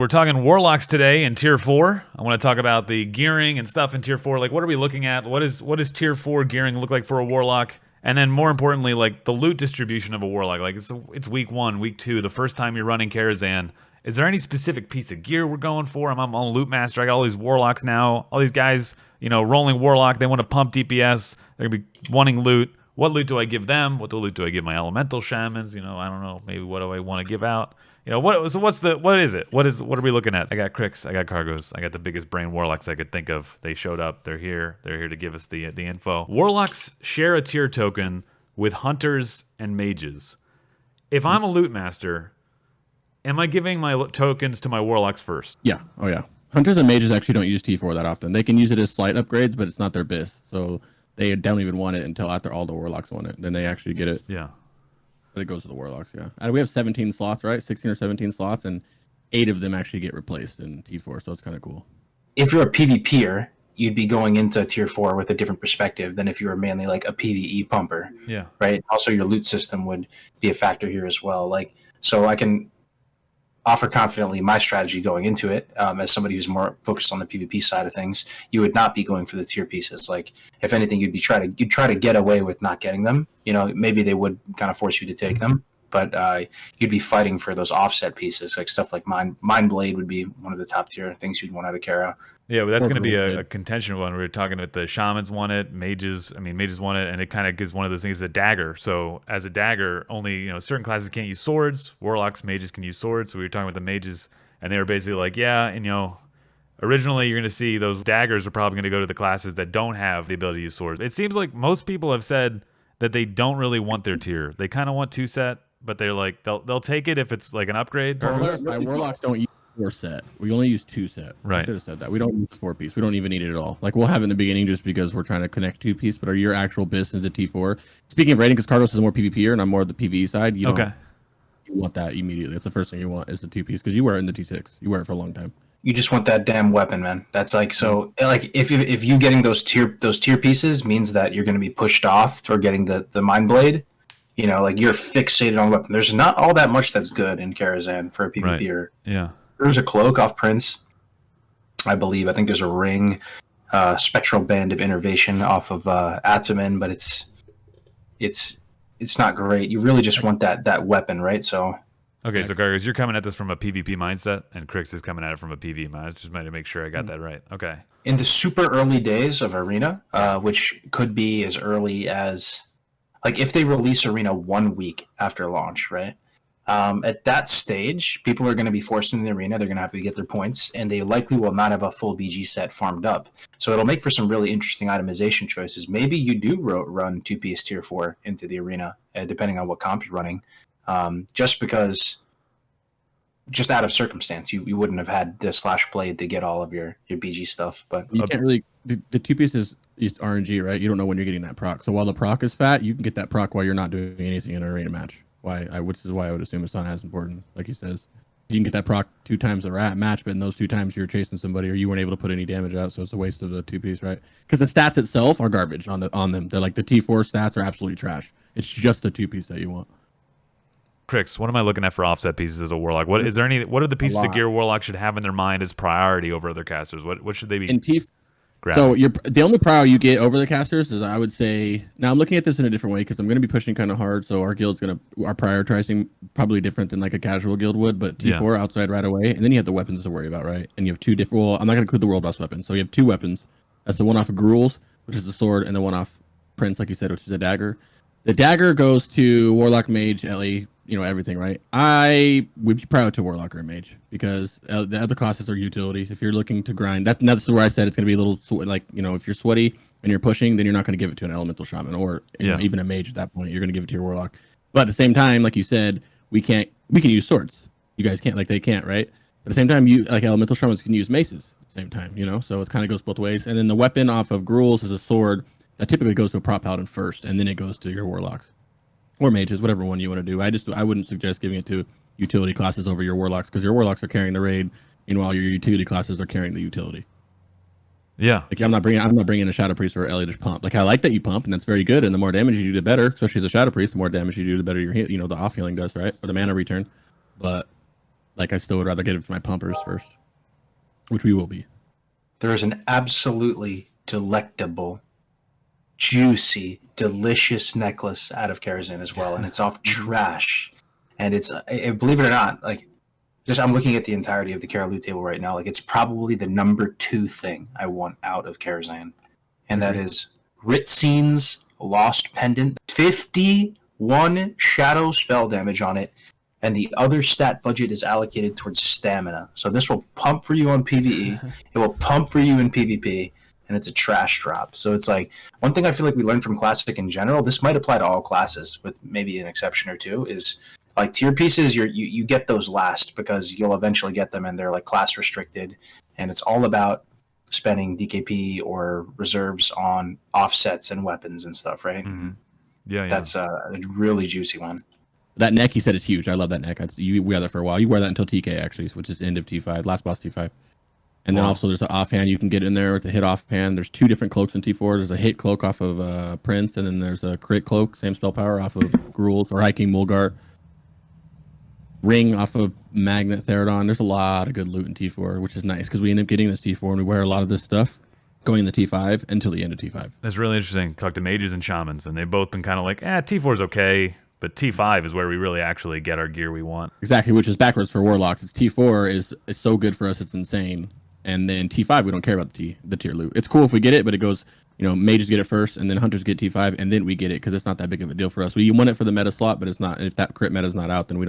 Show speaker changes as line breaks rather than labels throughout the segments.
We're talking Warlocks today in Tier 4. I want to talk about the gearing and stuff in Tier 4. Like, what are we looking at? What does Tier 4 gearing look like for a Warlock? And then, more importantly, like, the loot distribution of a Warlock. Like, it's week 1, week 2, the first time you're running Karazhan. Is there any specific piece of gear we're going for? I'm a loot master. I got all these Warlocks now. All these guys, rolling Warlock. They want to pump DPS. They're going to be wanting loot. What loot do I give them? What loot do I give my elemental shamans? I don't know. Maybe what do I want to give out? What is it? What are we looking at? I got Crix, I got Kargoz, I got the biggest brain Warlocks I could think of. They showed up. They're here to give us the info. Warlocks share a tier token with hunters and mages. If I'm a loot master, am I giving my tokens to my Warlocks first?
Yeah. Oh yeah. Hunters and mages actually don't use T4 that often. They can use it as slight upgrades, but it's not their biz. So they don't even want it until after all the Warlocks want it. Then they actually get it.
Yeah.
But it goes to the Warlocks, yeah. And we have 17 slots, right? 16 or 17 slots, and 8 of them actually get replaced in T4, so it's kind of cool.
If you're a PvPer, you'd be going into Tier 4 with a different perspective than if you were mainly like a PvE pumper.
Yeah.
Right? Also, your loot system would be a factor here as well. Like, so I can offer confidently my strategy going into it, as somebody who's more focused on the PvP side of things. You would not be going for the tier pieces. Like, if anything, you'd try to get away with not getting them. Maybe they would kind of force you to take them, but you'd be fighting for those offset pieces, like stuff like Mind Blade would be one of the top tier things you'd want out of Kara.
Yeah, but that's going to be a contention one. We were talking about the shamans want it, mages want it, and it kind of gives one of those things a dagger. So as a dagger, only certain classes can't use swords. Warlocks, mages can use swords. So we were talking about the mages, and they were basically like, yeah, and originally you're going to see those daggers are probably going to go to the classes that don't have the ability to use swords. It seems like most people have said that they don't really want their tier. They kind of want 2 set, but they're like they'll take it if it's like an upgrade.
My Warlocks don't use 4 set. We only use 2 set.
Right.
I should have said that. We don't use 4 piece. We don't even need it at all. Like, we'll have it in the beginning just because we're trying to connect 2 piece, but are your actual business into T4? Speaking of rating, because Kargoz is more PvPer and I'm more of the PvE side, you want that immediately. That's the first thing you want is the 2 piece, because you wear it in the T6. You wear it for a long time.
You just want that damn weapon, man. That's like, so like if you getting those tier pieces means that you're going to be pushed off toward getting the Mind Blade. Like, you're fixated on weapon. There's not all that much that's good in Karazhan for a PvPer. Right.
Yeah.
There's a cloak off Prince, I believe. I think there's a ring, spectral band of innervation off of Ataman, but it's not great. You really just want that weapon, right? So.
Okay, so Kargoz, you're coming at this from a PvP mindset, and Crix is coming at it from a PvE mindset. I just wanted to make sure I got that right. Okay.
In the super early days of Arena, which could be as early as, like, if they release Arena 1 week after launch, right? At that stage, people are going to be forced into the arena. They're going to have to get their points, and they likely will not have a full BG set farmed up. So it'll make for some really interesting itemization choices. Maybe you do run 2-piece tier 4 into the arena, depending on what comp you're running. Just because, just out of circumstance, you wouldn't have had the slash blade to get all of your BG stuff. But
you can't really, the 2 pieces is RNG, right? You don't know when you're getting that proc. So while the proc is fat, you can get that proc while you're not doing anything in an arena match. Which is why I would assume it's not as important, like he says. You can get that proc 2 times a match, but in those 2 times you're chasing somebody or you weren't able to put any damage out, so it's a waste of the 2 piece, right? Because the stats itself are garbage on them. They're like, the T4 stats are absolutely trash. It's just the 2 piece that you want.
Crix, what am I looking at for offset pieces as a Warlock? What are the pieces of gear Warlock should have in their mind as priority over other casters? What should they be?
In So the only priority you get over the casters is, I would say, now I'm looking at this in a different way because I'm going to be pushing kind of hard. So our guild's are prioritizing probably different than like a casual guild would, but T4 outside right away. And then you have the weapons to worry about, right? And you have 2 different, well, I'm not going to include the world boss weapon. So you have 2 weapons. That's the one off of Gruul's, which is the sword, and the one off Prince, like you said, which is a dagger. The dagger goes to Warlock, Mage, Ellie, everything, right? I would be proud to Warlock or Mage because the other classes are utility. If you're looking to grind, that's where I said it's going to be a little like, if you're sweaty and you're pushing, then you're not going to give it to an elemental shaman or even a mage at that point. You're going to give it to your Warlock. But at the same time, like you said, we can use swords. You guys can't, like they can't, right? At the same time, you like elemental shamans can use maces at the same time, so it kind of goes both ways. And then the weapon off of Gruul's is a sword that typically goes to a prop paladin first, and then it goes to your Warlocks. Or mages, whatever one you want to do. I wouldn't suggest giving it to utility classes over your Warlocks because your Warlocks are carrying the raid, while your utility classes are carrying the utility.
Yeah.
Like I'm not bringing a Shadow Priest or Ellie to pump. Like I like that you pump, and that's very good. And the more damage you do, the better. Especially as a Shadow Priest, the more damage you do, the better your the off healing does, right? Or the mana return. But like I still would rather get it for my pumpers first, which we will be.
There is an absolutely delectable, juicy, delicious necklace out of Karazhan as well, and it's off trash. And it's, believe it or not, like, just I'm looking at the entirety of the Kara loot table right now. Like, it's probably the number 2 thing I want out of Karazhan, and that is Ritzine's Lost Pendant. 51 shadow spell damage on it, and the other stat budget is allocated towards stamina. So this will pump for you on PvE, it will pump for you in PvP, and it's a trash drop. So it's like, one thing I feel like we learned from Classic in general, this might apply to all classes, with maybe an exception or two, is like tier pieces, you get those last because you'll eventually get them, and they're like class restricted, and it's all about spending DKP or reserves on offsets and weapons and stuff, right?
Mm-hmm. Yeah,
That's a really juicy one.
That neck, he said, is huge. I love that neck. We wear that for a while. You wear that until TK, actually, which is end of T5, last boss T5. And then also there's an offhand you can get in there with the hit offhand. There's 2 different cloaks in T4. There's a hit cloak off of Prince, and then there's a crit cloak, same spell power, off of Gruul or Hiking Mulgar. Ring off of Magtheridon. There's a lot of good loot in T4, which is nice because we end up getting this T4 and we wear a lot of this stuff going into T5 until the end of T5.
That's really interesting. Talk to mages and shamans, and they've both been kind of like, T4's okay, but T5 is where we really actually get our gear we want.
Exactly, which is backwards for Warlocks. It's T4 is so good for us, it's insane. And then T5, we don't care about the tier loot. It's cool if we get it, but it goes, mages get it first, and then hunters get T5, and then we get it because it's not that big of a deal for us. We want it for the meta slot, but it's not. If that crit meta is not out, then we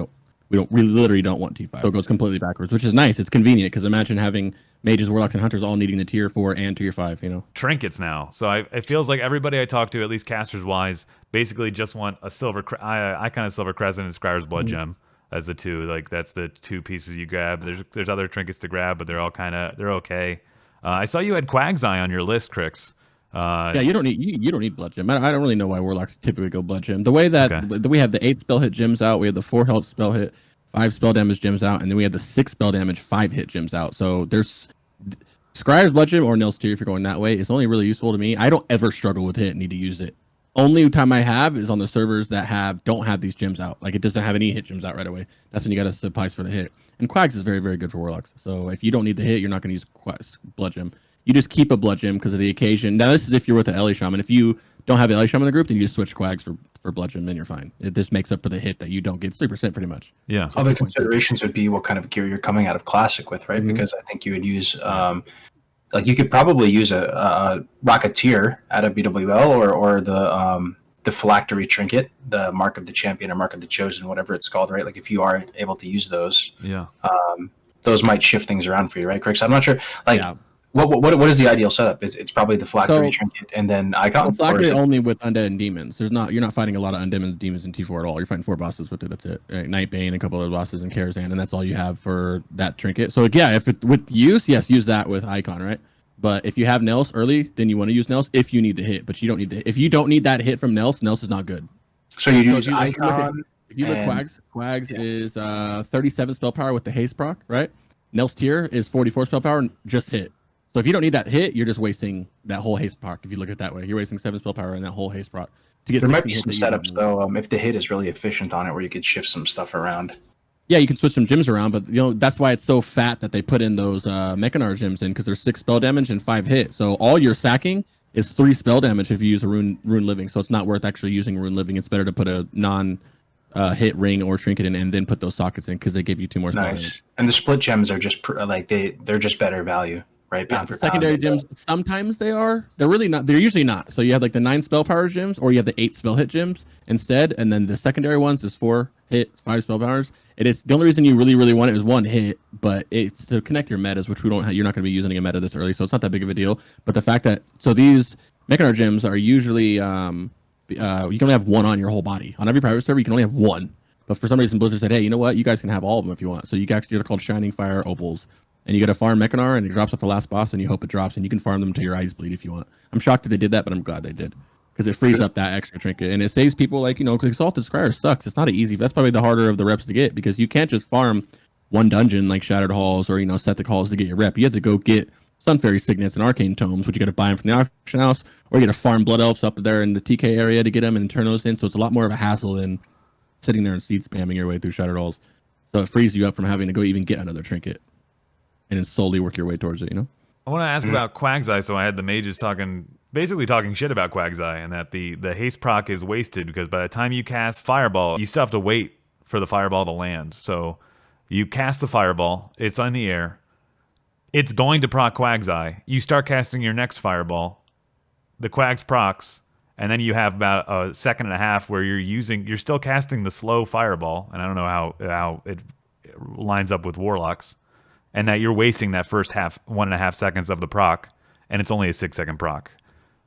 literally don't want T5. So it goes completely backwards, which is nice. It's convenient because imagine having mages, warlocks, and hunters all needing the tier 4 and tier 5.
Trinkets now. So it feels like everybody I talk to, at least casters wise, basically just want a silver icon of silver crescent and Scryer's blood gem as the 2. Like that's the 2 pieces you grab. There's other trinkets to grab, but they're all they're okay. I saw you had Quag's Eye on your list, Crix.
Yeah, you don't need blood gem. I don't really know why warlocks typically go blood gem. The way that we have the 8 spell hit gems out, we have the 4 health spell hit, 5 spell damage gems out, and then we have the 6 spell damage 5 hit gems out. So there's Scryer's blood gem or Nils tier if you're going that way. It's only really useful to me. I don't ever struggle with hit and need to use it. Only time I have is on the servers that don't have these gems out. Like it doesn't have any hit gems out right away. That's when you got to suffice for the hit. And Quags is very, very good for warlocks. So if you don't need the hit, you're not going to use blood gem. You just keep a blood gem because of the occasion. Now this is if you're with the Ellie Shaman. If you don't have Ellie Shaman in the group, then you just switch Quags for blood gem, then you're fine. It just makes up for the hit that you don't get. It's 3% pretty much.
Yeah.
Other considerations would be what kind of gear you're coming out of Classic with, right? Because I think you would use like you could probably use a Rocket Tier out of BWL or the Phylactery Trinket, the Mark of the Champion or Mark of the Chosen, whatever it's called, right? Like if you are able to use those, those might shift things around for you, right, Crix? I'm not sure. Like, what is the ideal setup? It's probably the Phylactery Trinket and then Icon.
Phylactery only with undead and demons. You're not fighting a lot of undead and demons in T4 at all. You're fighting 4 bosses with it. That's it. Nightbane, a couple other bosses, and Karazhan, and that's all you have for that trinket. So yeah, if it with use that with Icon, right? But if you have Nels early, then you want to use Nels if you need the hit. But you don't need the hit. If you don't need that hit from Nels is not good.
So you use Icon.
If you look at Quags is 37 spell power with the haste proc, right? Nels tier is 44 spell power and just hit. So if you don't need that hit, you're just wasting that whole haste proc. If you look at it that way, you're wasting 7 spell power and that whole haste proc. To get
there might be some setups though, if the hit is really efficient on it, where you could shift some stuff around.
Yeah, you can switch some gems around, but that's why it's so fat that they put in those Mechanar gems in, because there's 6 spell damage and 5 hit. So all your sacking is 3 spell damage if you use a rune living. So it's not worth actually using rune living. It's better to put a non hit ring or trinket in and then put those sockets in because they give you 2 more spell damage.
And the split gems are just they're just better value. Right,
yeah, secondary gems. Sometimes they are. They're really not. They're usually not. So you have like the 9 spell power gems, or you have the 8 spell hit gems instead, and then the secondary ones is 4 hit, 5 spell powers. It is the only reason you really, really want it is 1 hit, but it's to connect your metas, which we don't have. You're not going to be using a meta this early, so it's not that big of a deal. But the fact that these Mechanar gems are usually you can only have 1 on your whole body. On every private server, you can only have 1. But for some reason, Blizzard said, hey, you know what? You guys can have all of them if you want. So you actually are called Shining Fire Opals. And you got to farm Mechanar, and it drops off the last boss, and you hope it drops, and you can farm them until your eyes bleed if you want. I'm shocked that they did that, but I'm glad they did. Because it frees up that extra trinket, and it saves people, like, Exalted Scryer sucks. It's not an easy. That's probably the harder of the reps to get, because you can't just farm one dungeon like Shattered Halls or, Septic Halls to get your rep. You have to go get Sun Fairy Signets and Arcane Tomes, which you got to buy them from the auction house, or you got to farm Blood Elves up there in the TK area to get them and turn those in. So it's a lot more of a hassle than sitting there and seed spamming your way through Shattered Halls. So it frees you up from having to go even get another trinket, and then slowly work your way towards it. You know.
I want to ask about Quag's Eye. So I had the mages basically talking shit about Quag's Eye, and that the haste proc is wasted because by the time you cast Fireball, you still have to wait for the Fireball to land. So you cast the Fireball, it's on the air, it's going to proc Quag's Eye. You start casting your next Fireball, the Quag's procs, and then you have about a second and a half where you're still casting the slow Fireball, and I don't know how it lines up with Warlocks, and that you're wasting that first 1.5 seconds of the proc, and it's only a 6-second proc.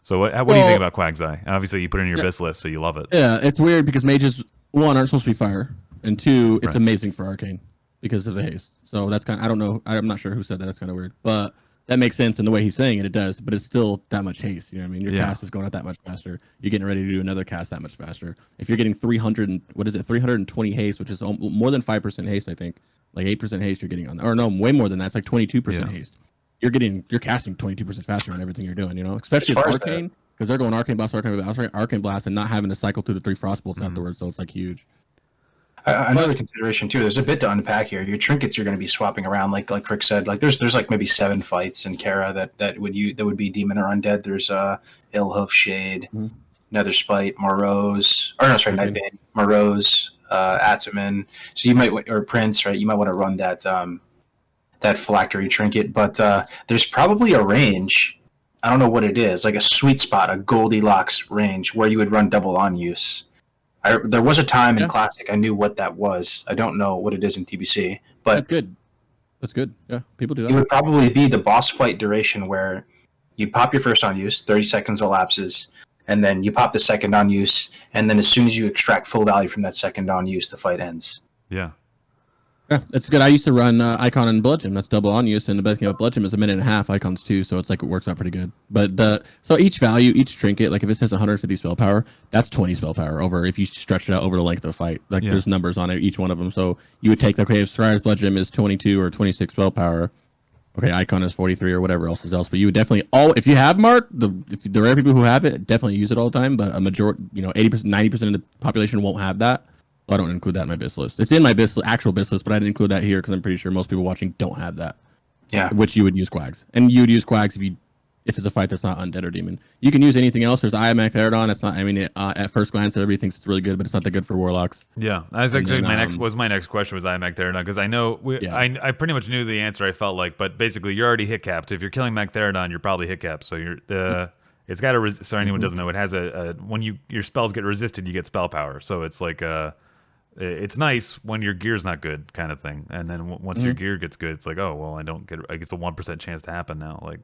So what do you think about Quag's Eye? And obviously you put it in your Abyss list, so you love it.
Yeah, it's weird because mages, one, aren't supposed to be fire, and two, it's amazing for arcane because of the haste. So that's kind of, I don't know, I'm not sure who said that. That's kind of weird, but that makes sense in the way he's saying it. It does, but it's still that much haste. You know what I mean? Your cast is going out that much faster. You're getting ready to do another cast that much faster. If you're getting 320 haste, which is more than 5% haste, I think, like 8% haste you're getting on, or no, way more than that. It's like 22% haste. You're casting 22% faster on everything you're doing. You know, especially with arcane, because they're going arcane blast, arcane blast, and not having to cycle through the 3 frost bolts afterwards. So it's like huge.
Another consideration too. There's a bit to unpack here. Your trinkets you're going to be swapping around, like Crix said. Like there's like maybe 7 fights in Kara that would be demon or undead. There's Illhoof, Shade, Nether Spite, Morose, Nightbane, Morose, Ataman. So you might, or Prince, right? You might want to run that phylactery trinket, but there's probably a range. I don't know what it is, like a sweet spot, a Goldilocks range where you would run double on use. There was a time in Classic I knew what that was. I don't know what it is in TBC, but
That's good. Yeah, people do that.
It would probably be the boss fight duration where you pop your first on use, 30 seconds elapses, and then you pop the second on use, and then as soon as you extract full value from that second on use, the fight ends.
Yeah.
Yeah, that's good. I used to run Icon and Bludgeon. That's double on use, and the best thing about Bludgeon is 1.5 minutes icons too, so it's like it works out pretty good. But so each value, each trinket, like if it says 150 spell power, that's 20 spell power over if you stretch it out over the length of the fight. Like there's numbers on it, each one of them. So you would take, okay, if Strider's Bludgeon is 22 or 26 spell power, okay, Icon is 43 or whatever else is else. But you would definitely if you have Mark, if the rare people who have it, definitely use it all the time. But a majority, 80%, 90% of the population won't have that. I don't include that in my BIS list. It's in my actual BIS list, but I didn't include that here because I'm pretty sure most people watching don't have that.
Yeah.
Which you would use Quags. And you would use Quags if it's a fight that's not undead or demon. You can use anything else. There's Magtheridon. It's not, at first glance, everybody thinks it's really good, but it's not that good for Warlocks.
Yeah. That's actually my next question was Magtheridon, because I know, I pretty much knew the answer, I felt like, but basically you're already hit capped. If you're killing Magtheridon, you're probably hit capped. So it's got a, so anyone doesn't know, it has when your spells get resisted, you get spell power. So it's like it's nice when your gear's not good, kind of thing, and then once your gear gets good, it's like, oh well, it's a 1% chance to happen now. Like,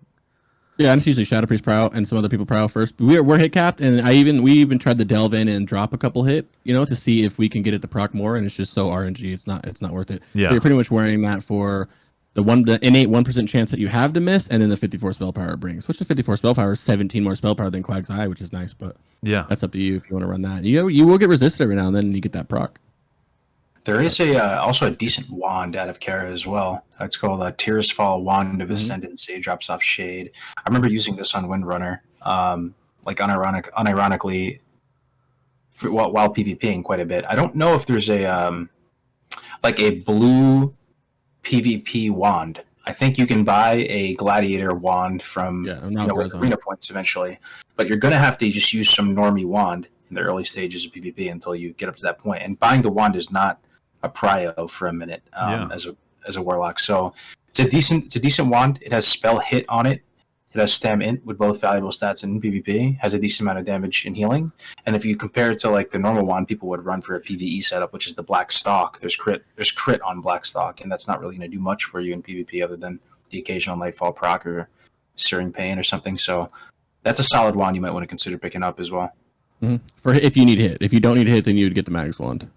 yeah, and it's usually Shadow Priest prow and some other people prow first. But we're hit capped, and we even tried to delve in and drop a couple hit, to see if we can get it to proc more, and it's just so RNG, it's not worth it.
Yeah,
so you're pretty much wearing that for the innate 1% chance that you have to miss, and then the 54 spell power it brings. Which the 54 spell power is 17 more spell power than Quag's Eye, which is nice, but
yeah,
that's up to you if you want to run that. You will get resisted every now and then, and you get that proc.
There is also a decent wand out of Kara as well. That's called Tears Fall Wand of Ascendancy. It drops off Shade. I remember using this on Windrunner, unironically, while PvPing quite a bit. I don't know if there's a blue PvP wand. I think you can buy a Gladiator wand from with arena points eventually, but you're going to have to just use some normie wand in the early stages of PvP until you get up to that point. And buying the wand is not a prio for a minute as a warlock. So it's a decent wand. It has spell hit on it. It has stam int with both valuable stats in PvP. Has a decent amount of damage and healing. And if you compare it to like the normal wand people would run for a PvE setup, which is the Black Stalk, there's crit on Black Stalk, and that's not really going to do much for you in PvP other than the occasional Nightfall proc or Searing Pain or something. So that's a solid wand you might want to consider picking up as well.
Mm-hmm. For if you need hit. If you don't need hit, then you would get the Mag's wand.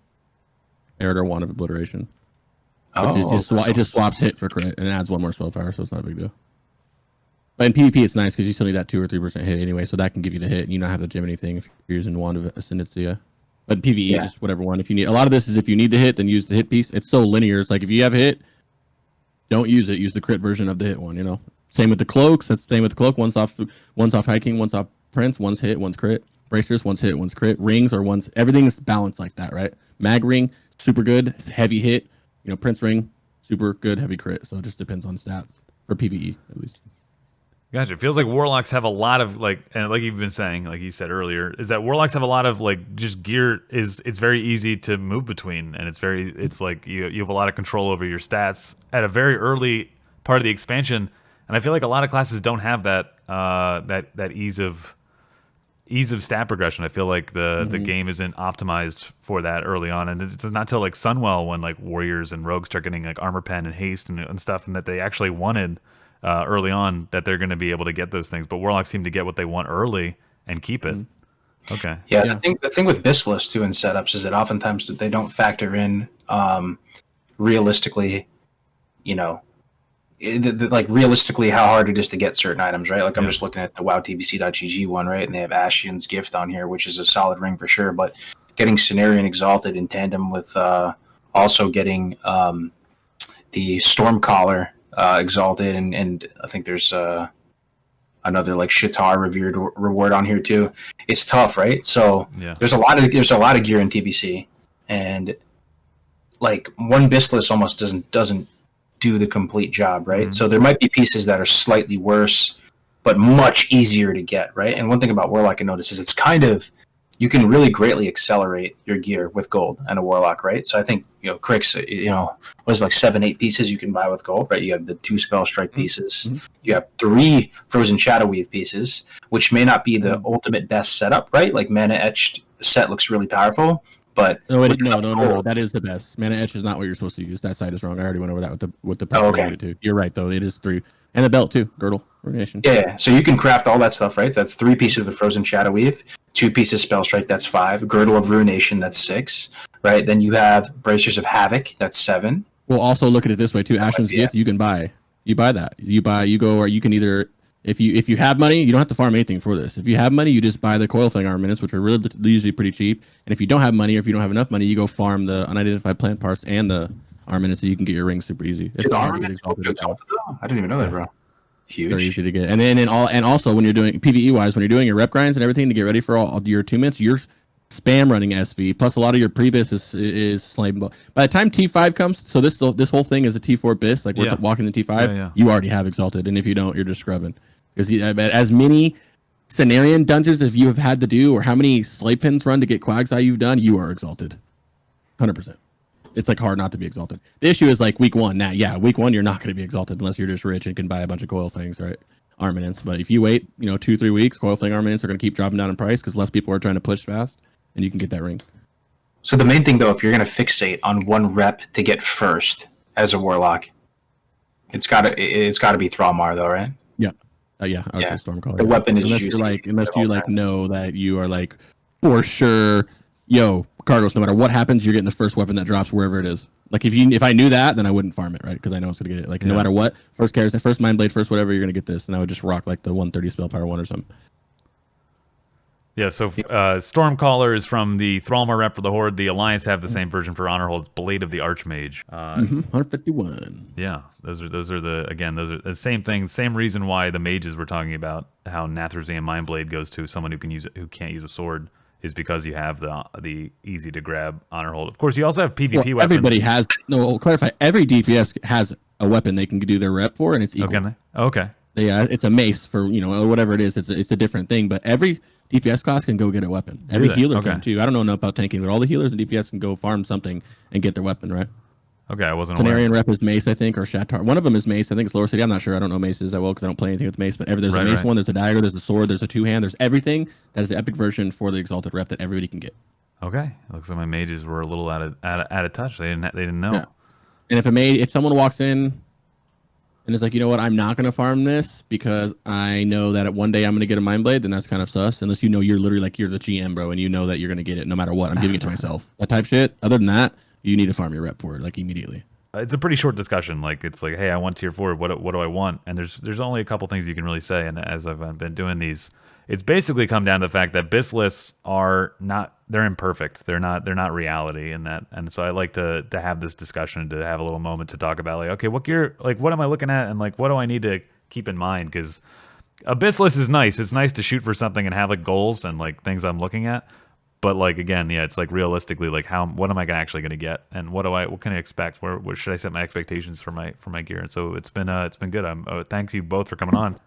Eritor Wand of Obliteration. It just swaps hit for crit and adds 1 more spell power, so it's not a big deal. But in PvP, it's nice because you still need that 2 or 3% hit anyway, so that can give you the hit, and you not have to gem anything if you're using Wand of Ascendancy. Yeah. But PvE, just whatever one. If you need, a lot of this is if you need the hit, then use the hit piece. It's so linear. It's like if you have a hit, don't use it. Use the crit version of the hit one. Same with the cloaks. That's the same with the cloak. One's off hiking, one's off Prince, one's hit, one's crit. Bracers, one's hit, one's crit. Rings or one's everything's balanced like that, right? Mag ring, super good, heavy hit. Prince Ring, super good, heavy crit. So it just depends on stats for PvE at least.
Gotcha. It feels like Warlocks have a lot of and like you've been saying, like you said earlier, is that Warlocks have a lot of just gear it's very easy to move between, and it's like you have a lot of control over your stats at a very early part of the expansion, and I feel like a lot of classes don't have that that ease of stat progression. I feel like the game isn't optimized for that early on, and it's not till like Sunwell when like warriors and rogues start getting like armor pen and haste and stuff, and that they actually wanted. Early on, that they're going to be able to get those things, but Warlocks seem to get what they want early and keep it. Okay.
Yeah, the thing with Bislists too in setups is that oftentimes they don't factor in realistically, realistically how hard it is to get certain items, right? Like I'm just looking at the WoW TBC.gg one, right? And they have Ashian's Gift on here, which is a solid ring for sure, but getting Cenarion Exalted in tandem with also getting the Stormcaller Exalted, and I think there's another like Shitar Revered reward on here too. It's tough, right? So there's a lot of gear in TBC, and like one Bistless almost doesn't do the complete job, right? So there might be pieces that are slightly worse, but much easier to get, right? And one thing about Warlock I noticed is it's kind of you can really greatly accelerate your gear with gold and a Warlock, right? So I think, Crix, was like 7-8 pieces you can buy with gold, right? You have the 2 Spell Strike pieces. You have 3 Frozen Shadow Weave pieces, which may not be the ultimate best setup, right? Like Mana Etched set looks really powerful, but...
No, that is the best. Mana Etch is not what you're supposed to use. That side is wrong. I already went over that with the
okay.
Too. You're right, though. It is 3. And the belt, too. Girdle. Ruination.
Yeah, so you can craft all that stuff, right? So that's 3 pieces of the Frozen Shadow Weave, 2 pieces Spell Strike, that's 5. Girdle of Ruination, that's 6. Right? Then you have Bracers of Havoc, that's 7.
We'll also look at it this way, too. Ashen's Gift, you can buy. You buy that. You go, or you can either... If you have money, you don't have to farm anything for this. If you have money, you just buy the Coil Fang Armaments, which are really usually pretty cheap. And if you don't have money, or if you don't have enough money, you go farm the Unidentified Plant Parts and the Armaments, so you can get your rings super easy. It's hard to get exalted.
I didn't even know that, bro. Huge.
Very easy to get. And also when you're doing PvE wise, when you're doing your rep grinds and everything to get ready for all your 2 minutes, you're spam running SV. Plus a lot of your pre-bis is slaying. By the time T5 comes, so this whole thing is a T4 bis. Like we're walking the T5, you already have exalted, and if you don't, you're just scrubbing. Because as many Cenarion dungeons as you have had to do, or how many slay pins run to get Quag's Eye you've done, you are exalted. 100%. It's like hard not to be exalted. The issue is like week 1. Now, week 1 you're not going to be exalted unless you're just rich and can buy a bunch of Coil Fangs, right? Armaments. But if you wait, 2-3 weeks, Coil Fang Armaments are going to keep dropping down in price because less people are trying to push fast, and you can get that ring.
So the main thing though, if you're going to fixate on one rep to get first as a Warlock, it's got to be Thrallmar though, right?
Yeah. I would say Stormcaller.
The weapon is
unless you know that you are like for sure, Kargoz, no matter what happens, you're getting the first weapon that drops wherever it is. Like if I knew that, then I wouldn't farm it, right? Because I know it's gonna get it. Like no matter what, first Karazhan, first Mind Blade, first whatever, you're gonna get this, and I would just rock like the 130 spell power 1 or something.
Yeah, so Stormcaller is from the Thrallmar rep for the Horde. The Alliance have the same version for Honorhold. Blade of the Archmage.
151.
Yeah, those are the same thing. Same reason why the mages we're talking about, how Nathrezim Mindblade goes to someone who can't use a sword, is because you have the easy to grab Honorhold. Of course, you also have PvP weapons.
Everybody has. No, I'll clarify. Every DPS has a weapon they can do their rep for, and it's equal.
Okay.
Yeah, it's a mace for whatever it is. It's a different thing, but every DPS class can go get a weapon. Every healer can too. I don't know enough about tanking, but all the healers and DPS can go farm something and get their weapon, right?
Okay, I wasn't
Cenarion rep is mace, I think, or Shatar. One of them is mace. I think it's Lower City. I'm not sure. I don't know maces that well because I don't play anything with mace. But there's a mace one, there's a dagger, there's a sword, there's a 2-hand, there's everything. That is the epic version for the exalted rep that everybody can get.
Okay, looks like my mages were a little out of touch. They didn't know.
Yeah. And if someone walks in and is like, you know what, I'm not going to farm this because I know that one day I'm going to get a Mind Blade, then that's kind of sus. Unless you're literally like you're the GM, bro, and you know that you're going to get it no matter what. I'm giving it to myself. That type shit. Other than that, you need to farm your rep for it like immediately.
It's a pretty short discussion. Like it's like, hey, I want tier 4. What do I want? And there's only a couple things you can really say. And as I've been doing these, it's basically come down to the fact that bis lists they're imperfect. They're not reality in that. And so I like to have this discussion, to have a little moment to talk about like, okay, what gear, like what am I looking at, and like what do I need to keep in mind? Because a bis list is nice. It's nice to shoot for something and have like goals and like things I'm looking at. But like again, yeah, it's like realistically, like what am I actually going to get, and what can I expect? Where should I set my expectations for my gear? And so it's been good. Thanks you both for coming on.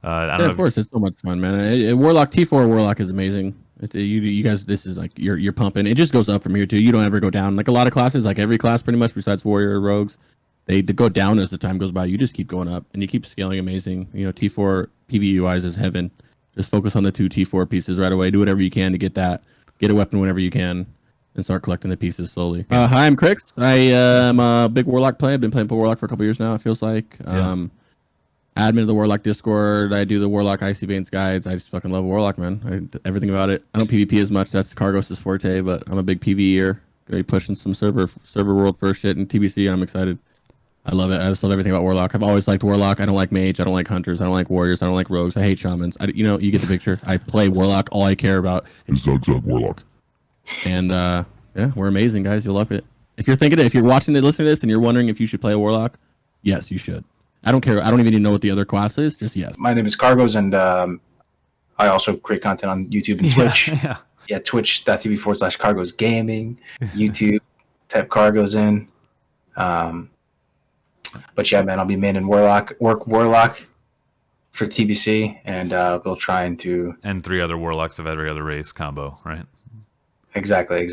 I don't know
of course, it's so much fun, man. Warlock T4 Warlock is amazing. You guys, this is like you're pumping. It just goes up from here too. You don't ever go down. Like a lot of classes, like every class pretty much besides warrior rogues, they go down as the time goes by. You just keep going up and you keep scaling amazing. You know, T4 PvE wise is heaven. Just focus on the 2 T4 pieces right away. Do whatever you can to get that. Get a weapon whenever you can, and start collecting the pieces slowly. Hi, I'm Crix. I am a big Warlock player. I've been playing Warlock for a couple years now. It feels like. Admin of the Warlock Discord. I do the Warlock Icy Banes guides. I just fucking love Warlock, man. Everything about it. I don't PvP as much. That's Kargoz' forte, but I'm a big PvEer. Gonna be pushing some server world first shit in TBC, and I'm excited. I love it. I just love everything about Warlock. I've always liked Warlock. I don't like mage. I don't like hunters. I don't like warriors. I don't like rogues. I hate shamans. You get the picture. I play Warlock. All I care about is Zug Warlock. And yeah, we're amazing, guys. You'll love it. If you're watching listening to this, and you're wondering if you should play a Warlock, yes, you should. I don't care. I don't even know what the other class is. Just yes.
My name is Kargoz, and I also create content on YouTube and Twitch. Yeah, twitch.tv/Kargoz Gaming. YouTube, type Kargoz in. But yeah, man, I'll be maining Warlock for TBC, and we'll try and
3 other Warlocks of every other race combo, right?
Exactly.